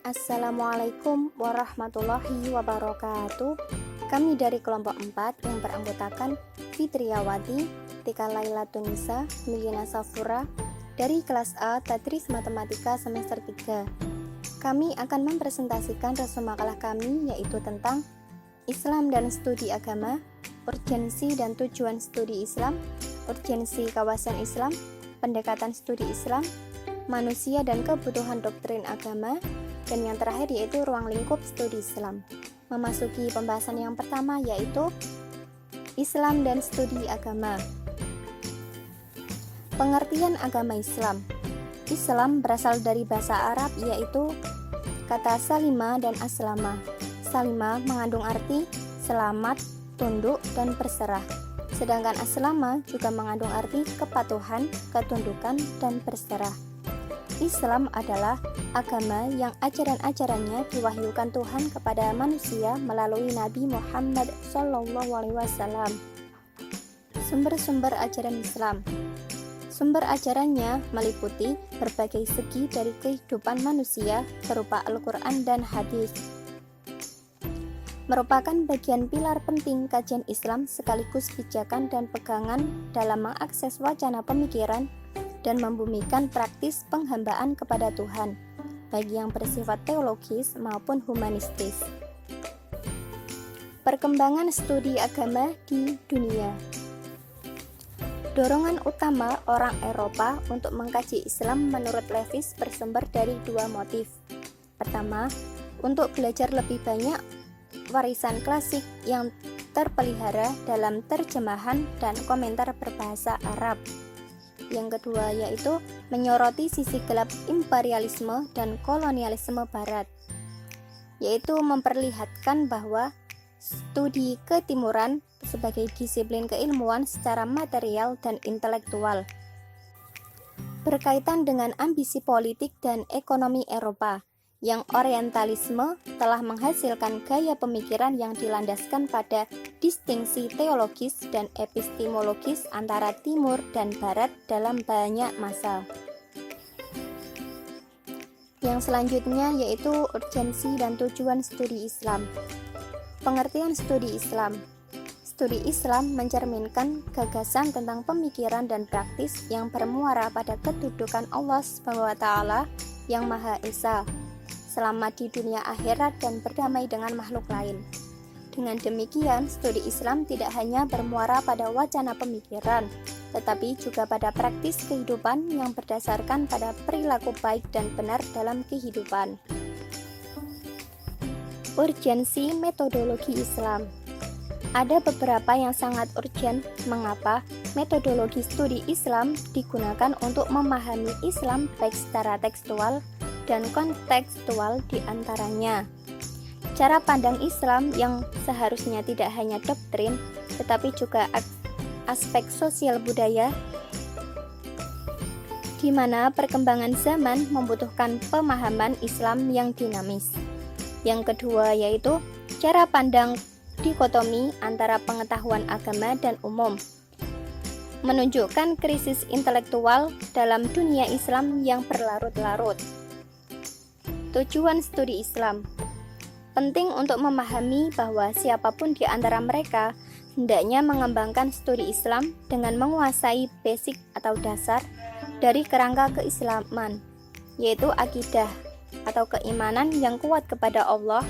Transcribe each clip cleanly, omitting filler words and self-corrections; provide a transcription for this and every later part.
Assalamualaikum warahmatullahi wabarakatuh. Kami dari kelompok 4 yang beranggotakan Fitriawati, Tika Laila Tunisa, Milina Safura dari kelas A Tadris Matematika semester 3. Kami akan mempresentasikan resume makalah kami, yaitu tentang Islam dan studi agama, urgensi dan tujuan studi Islam, urgensi kawasan Islam, pendekatan studi Islam, manusia dan kebutuhan doktrin agama, dan yang terakhir yaitu ruang lingkup studi Islam. Memasuki pembahasan yang pertama yaitu Islam dan studi agama. Pengertian agama Islam. Islam berasal dari bahasa Arab yaitu kata salima dan aslama. Salima mengandung arti selamat, tunduk, dan berserah. Sedangkan aslama juga mengandung arti kepatuhan, ketundukan, dan berserah. Islam adalah agama yang ajaran-ajarannya diwahyukan Tuhan kepada manusia melalui Nabi Muhammad SAW. Sumber-sumber ajaran Islam. Sumber ajarannya meliputi berbagai segi dari kehidupan manusia berupa Al-Quran dan hadis. Merupakan bagian pilar penting kajian Islam sekaligus pijakan dan pegangan dalam mengakses wacana pemikiran dan membumikan praktis penghambaan kepada Tuhan, baik yang bersifat teologis maupun humanistis. Perkembangan studi agama di dunia. Dorongan utama orang Eropa untuk mengkaji Islam menurut Lewis bersumber dari dua motif. Pertama, untuk belajar lebih banyak warisan klasik yang terpelihara dalam terjemahan dan komentar berbahasa Arab. Yang kedua yaitu menyoroti sisi gelap imperialisme dan kolonialisme Barat, yaitu memperlihatkan bahwa studi ketimuran sebagai disiplin keilmuan secara material dan intelektual berkaitan dengan ambisi politik dan ekonomi Eropa, yang orientalisme telah menghasilkan gaya pemikiran yang dilandaskan pada distingsi teologis dan epistemologis antara Timur dan Barat dalam banyak masa. Yang selanjutnya yaitu urgensi dan tujuan studi Islam. Pengertian studi Islam. Studi Islam mencerminkan gagasan tentang pemikiran dan praktis yang bermuara pada kedudukan Allah SWT yang Maha Esa, selamat di dunia akhirat dan berdamai dengan makhluk lain. Dengan demikian, studi Islam tidak hanya bermuara pada wacana pemikiran, tetapi juga pada praktis kehidupan yang berdasarkan pada perilaku baik dan benar dalam kehidupan. Urgensi metodologi Islam. Ada beberapa yang sangat urgen mengapa metodologi studi Islam digunakan untuk memahami Islam baik secara tekstual dan kontekstual di antaranya. Cara pandang Islam yang seharusnya tidak hanya doktrin, tetapi juga aspek sosial budaya, di mana perkembangan zaman membutuhkan pemahaman Islam yang dinamis. Yang kedua yaitu cara pandang dikotomi antara pengetahuan agama dan umum, menunjukkan krisis intelektual dalam dunia Islam yang berlarut-larut. Tujuan studi Islam. Penting untuk memahami bahwa siapapun di antara mereka hendaknya mengembangkan studi Islam dengan menguasai basic atau dasar dari kerangka keislaman, yaitu akidah atau keimanan yang kuat kepada Allah,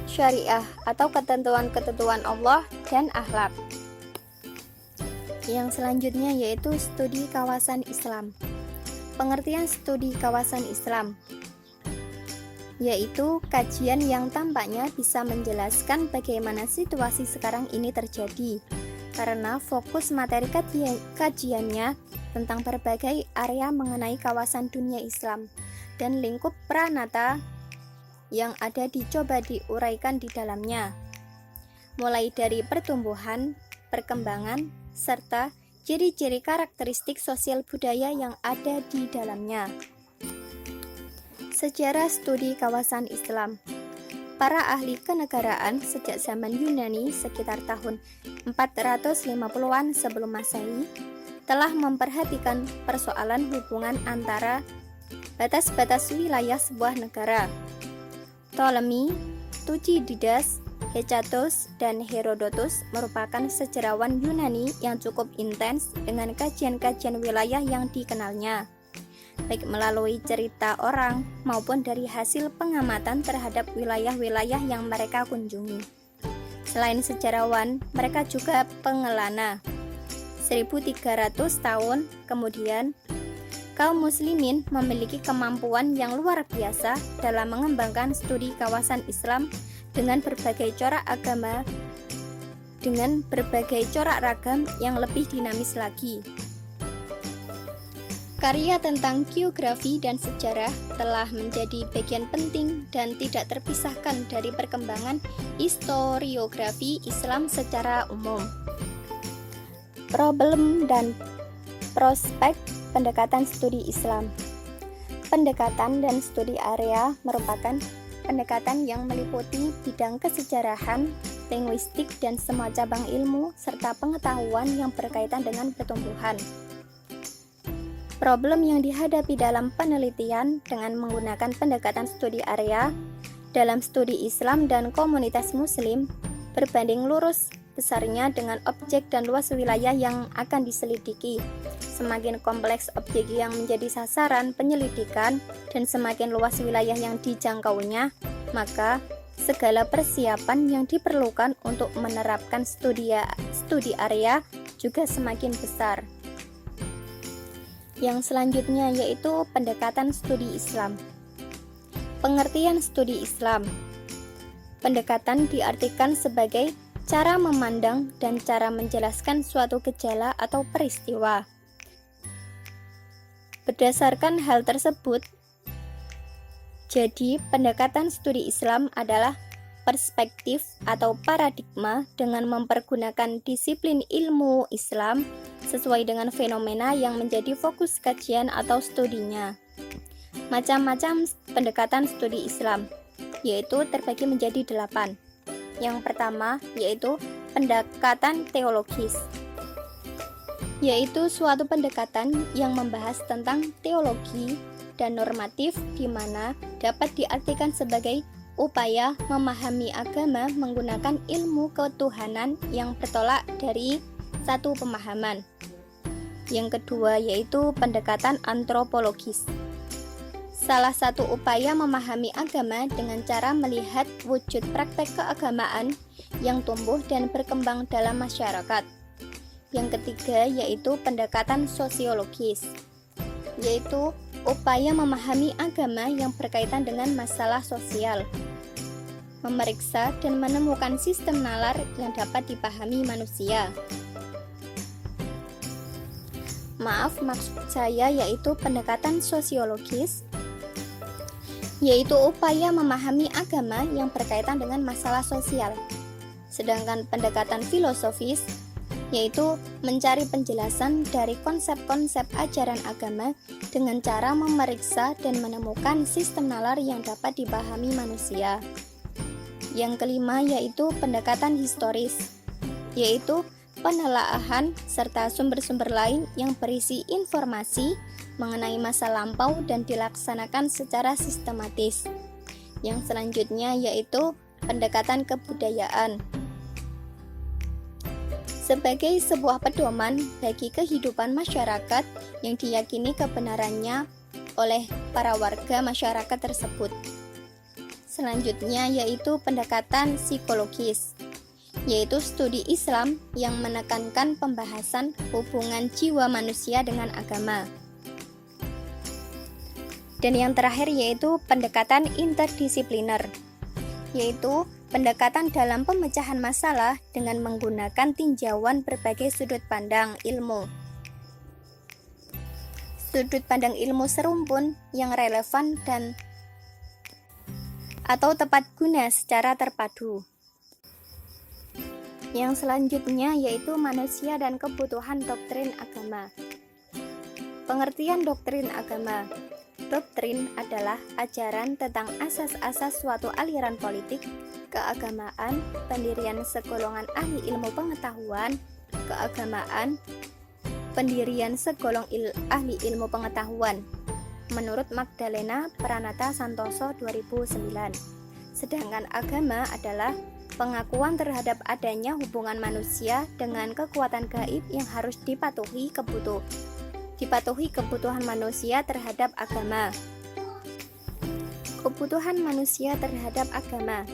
syariah atau ketentuan-ketentuan Allah, dan akhlak. Yang selanjutnya yaitu studi kawasan Islam. Pengertian studi kawasan Islam yaitu kajian yang tampaknya bisa menjelaskan bagaimana situasi sekarang ini terjadi, karena fokus materi kajiannya tentang berbagai area mengenai kawasan dunia Islam dan lingkup pranata yang ada dicoba diuraikan di dalamnya, mulai dari pertumbuhan, perkembangan, serta ciri-ciri karakteristik sosial budaya yang ada di dalamnya. Sejarah studi kawasan Islam. Para ahli kenegaraan sejak zaman Yunani sekitar tahun 450-an sebelum Masehi telah memperhatikan persoalan hubungan antara batas-batas wilayah sebuah negara. Ptolemy, Thucydides, Hecatos, dan Herodotus merupakan sejarawan Yunani yang cukup intens dengan kajian-kajian wilayah yang dikenalnya, baik melalui cerita orang maupun dari hasil pengamatan terhadap wilayah-wilayah yang mereka kunjungi. Selain sejarawan, mereka juga pengelana. 1300 tahun kemudian, kaum muslimin memiliki kemampuan yang luar biasa dalam mengembangkan studi kawasan Islam dengan berbagai corak ragam yang lebih dinamis lagi. Karya tentang geografi dan sejarah telah menjadi bagian penting dan tidak terpisahkan dari perkembangan historiografi Islam secara umum. Problem dan prospek pendekatan studi Islam. Pendekatan dan studi area merupakan pendekatan yang meliputi bidang kesejarahan, linguistik, dan semua cabang ilmu serta pengetahuan yang berkaitan dengan pertumbuhan. Problem yang dihadapi dalam penelitian dengan menggunakan pendekatan studi area dalam studi Islam dan komunitas Muslim berbanding lurus besarnya dengan objek dan luas wilayah yang akan diselidiki. Semakin kompleks objek yang menjadi sasaran penyelidikan dan semakin luas wilayah yang dijangkaunya, maka segala persiapan yang diperlukan untuk menerapkan studi area juga semakin besar. Yang selanjutnya yaitu pendekatan studi Islam. Pengertian studi Islam. Pendekatan diartikan sebagai cara memandang dan cara menjelaskan suatu gejala atau peristiwa. Berdasarkan hal tersebut, jadi pendekatan studi Islam adalah perspektif atau paradigma dengan mempergunakan disiplin ilmu Islam sesuai dengan fenomena yang menjadi fokus kajian atau studinya. Macam-macam pendekatan studi Islam, yaitu terbagi menjadi 8. Yang pertama yaitu pendekatan teologis, yaitu suatu pendekatan yang membahas tentang teologi dan normatif di mana dapat diartikan sebagai upaya memahami agama menggunakan ilmu ketuhanan yang bertolak dari satu pemahaman. Yang kedua yaitu pendekatan antropologis. Salah satu upaya memahami agama dengan cara melihat wujud praktek keagamaan yang tumbuh dan berkembang dalam masyarakat. Yang ketiga yaitu pendekatan sosiologis, yaitu upaya memahami agama yang berkaitan dengan masalah sosial, memeriksa dan menemukan sistem nalar yang dapat dipahami manusia. Maksud saya yaitu pendekatan sosiologis, yaitu upaya memahami agama yang berkaitan dengan masalah sosial. Sedangkan pendekatan filosofis, yaitu mencari penjelasan dari konsep-konsep ajaran agama dengan cara memeriksa dan menemukan sistem nalar yang dapat dipahami manusia. Yang kelima yaitu pendekatan historis, yaitu penelaahan serta sumber-sumber lain yang berisi informasi mengenai masa lampau dan dilaksanakan secara sistematis. Yang selanjutnya yaitu pendekatan kebudayaan, sebagai sebuah pedoman bagi kehidupan masyarakat yang diyakini kebenarannya oleh para warga masyarakat tersebut. Selanjutnya yaitu pendekatan psikologis, yaitu studi Islam yang menekankan pembahasan hubungan jiwa manusia dengan agama. Dan yang terakhir yaitu pendekatan interdisipliner, yaitu pendekatan dalam pemecahan masalah dengan menggunakan tinjauan berbagai sudut pandang ilmu. Sudut pandang ilmu serumpun yang relevan dan atau tepat guna secara terpadu. Yang selanjutnya yaitu manusia dan kebutuhan doktrin agama. Pengertian doktrin agama. Doktrin adalah ajaran tentang asas-asas suatu aliran politik, keagamaan, pendirian segolongan ahli ilmu pengetahuan, keagamaan, pendirian segolong ahli ilmu pengetahuan. menurut Magdalena Pranata Santoso 2009. Sedangkan agama adalah pengakuan terhadap adanya hubungan manusia dengan kekuatan gaib yang harus dipatuhi kebutuhan manusia terhadap agama. Kebutuhan manusia terhadap agama.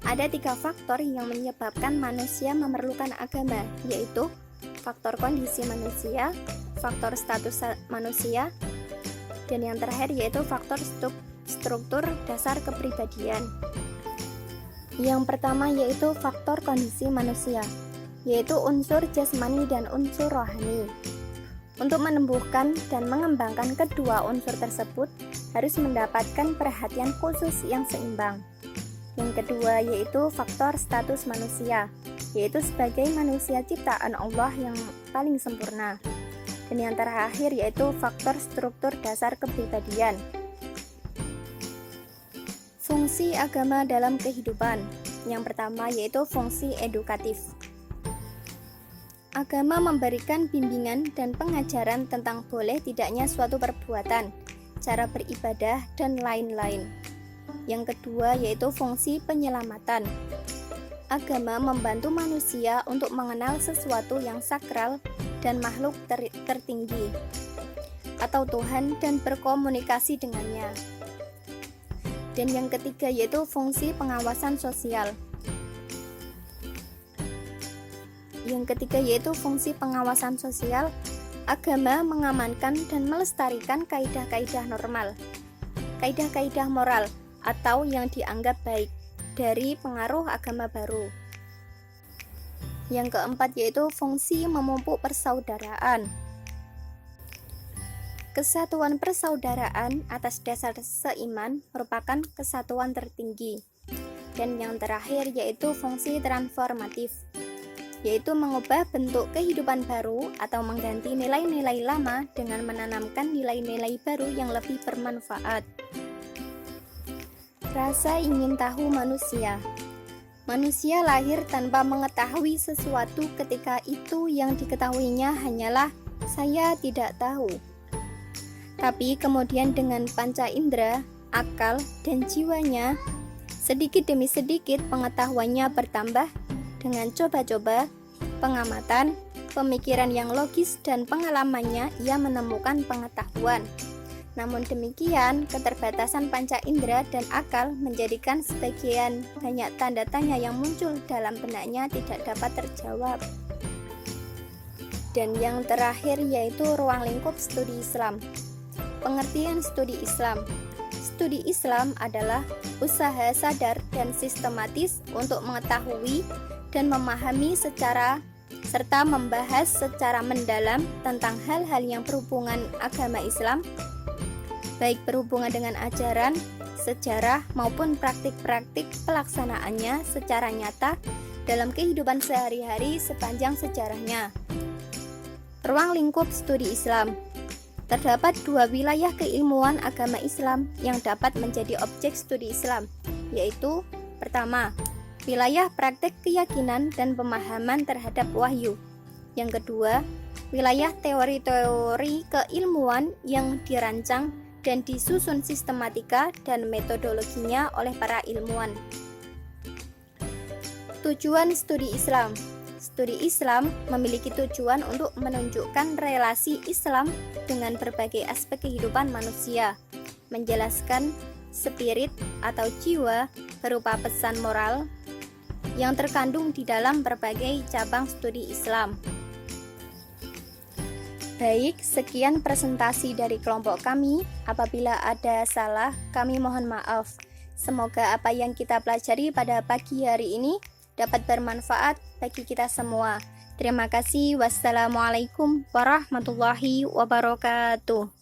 Ada 3 faktor yang menyebabkan manusia memerlukan agama, yaitu faktor kondisi manusia, faktor status manusia, dan yang terakhir yaitu faktor struktur dasar kepribadian. Yang pertama yaitu faktor kondisi manusia, yaitu unsur jasmani dan unsur rohani. Untuk menumbuhkan dan mengembangkan kedua unsur tersebut harus mendapatkan perhatian khusus yang seimbang. Yang kedua yaitu faktor status manusia, yaitu sebagai manusia ciptaan Allah yang paling sempurna. Dan yang terakhir yaitu faktor struktur dasar kepribadian. Fungsi agama dalam kehidupan. Yang pertama yaitu fungsi edukatif. Agama memberikan bimbingan dan pengajaran tentang boleh tidaknya suatu perbuatan, cara beribadah, dan lain-lain. Yang kedua yaitu fungsi penyelamatan. Agama membantu manusia untuk mengenal sesuatu yang sakral dan makhluk tertinggi atau Tuhan dan berkomunikasi dengannya. Dan yang ketiga yaitu fungsi pengawasan sosial. Yang ketiga yaitu fungsi pengawasan sosial. Agama mengamankan dan melestarikan kaidah-kaidah normal, kaidah-kaidah moral atau yang dianggap baik dari pengaruh agama baru. Yang keempat yaitu fungsi memupuk persaudaraan. Kesatuan persaudaraan atas dasar seiman merupakan kesatuan tertinggi. Dan yang terakhir yaitu fungsi transformatif, yaitu mengubah bentuk kehidupan baru atau mengganti nilai-nilai lama dengan menanamkan nilai-nilai baru yang lebih bermanfaat. Rasa ingin tahu manusia. Manusia lahir tanpa mengetahui sesuatu, ketika itu yang diketahuinya hanyalah saya tidak tahu. Tapi kemudian dengan panca indera, akal, dan jiwanya, sedikit demi sedikit pengetahuannya bertambah dengan coba-coba, pengamatan, pemikiran yang logis, dan pengalamannya ia menemukan pengetahuan. Namun demikian, keterbatasan panca indera dan akal menjadikan sebagian banyak tanda tanya yang muncul dalam benaknya tidak dapat terjawab. Dan yang terakhir yaitu ruang lingkup studi Islam. Pengertian studi Islam. Studi Islam adalah usaha sadar dan sistematis untuk mengetahui dan memahami serta membahas secara mendalam tentang hal-hal yang berhubungan agama Islam, baik berhubungan dengan ajaran, sejarah, maupun praktik-praktik pelaksanaannya secara nyata dalam kehidupan sehari-hari sepanjang sejarahnya. Ruang lingkup studi Islam. Terdapat 2 wilayah keilmuan agama Islam yang dapat menjadi objek studi Islam, yaitu pertama, wilayah praktik keyakinan dan pemahaman terhadap wahyu. Yang kedua, wilayah teori-teori keilmuan yang dirancang dan disusun sistematika dan metodologinya oleh para ilmuwan. Tujuan studi Islam. Studi Islam memiliki tujuan untuk menunjukkan relasi Islam dengan berbagai aspek kehidupan manusia, menjelaskan spirit atau jiwa berupa pesan moral yang terkandung di dalam berbagai cabang studi Islam. Baik, sekian presentasi dari kelompok kami. Apabila ada salah, kami mohon maaf. Semoga apa yang kita pelajari pada pagi hari ini dapat bermanfaat bagi kita semua. Terima kasih. Wassalamualaikum warahmatullahi wabarakatuh.